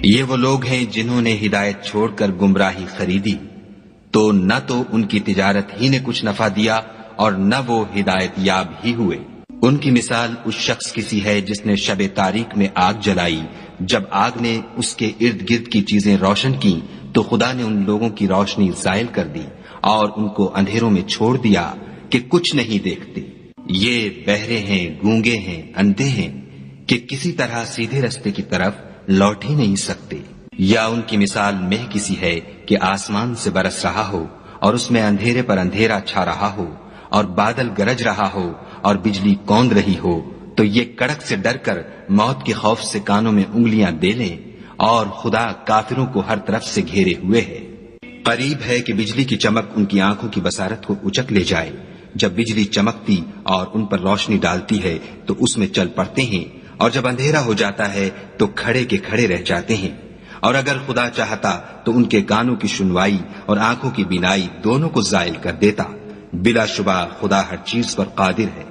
یہ وہ لوگ ہیں جنہوں نے ہدایت چھوڑ کر گمراہی خریدی، تو نہ تو ان کی تجارت ہی نے کچھ نفع دیا اور نہ وہ ہدایت یاب ہی ہوئے۔ ان کی مثال اس شخص کسی ہے جس نے شب تاریک میں آگ جلائی، جب آگ نے اس کے ارد گرد کی چیزیں روشن کی تو خدا نے ان لوگوں کی روشنی زائل کر دی اور ان کو اندھیروں میں چھوڑ دیا کہ کچھ نہیں دیکھتے۔ یہ بہرے ہیں، گونگے ہیں، اندھے ہیں کہ کسی طرح سیدھے رستے کی طرف لوٹ ہی نہیں سکتے۔ یا ان کی مثال مہ کسی ہے کہ آسمان سے برس رہا ہو اور اس میں اندھیرے پر اندھیرا چھا رہا ہو اور بادل گرج رہا ہو اور بجلی کوند رہی ہو، تو یہ کڑک سے ڈر کر موت کے خوف سے کانوں میں انگلیاں دے لیں، اور خدا کافروں کو ہر طرف سے گھیرے ہوئے ہے۔ قریب ہے کہ بجلی کی چمک ان کی آنکھوں کی بصارت کو اچک لے جائے۔ جب بجلی چمکتی اور ان پر روشنی ڈالتی ہے تو اس میں چل پڑتے ہیں، اور جب اندھیرا ہو جاتا ہے تو کھڑے کے کھڑے رہ جاتے ہیں۔ اور اگر خدا چاہتا تو ان کے کانوں کی سنوائی اور آنکھوں کی بینائی دونوں کو زائل کر دیتا۔ بلا شبہ خدا ہر چیز پر قادر ہے۔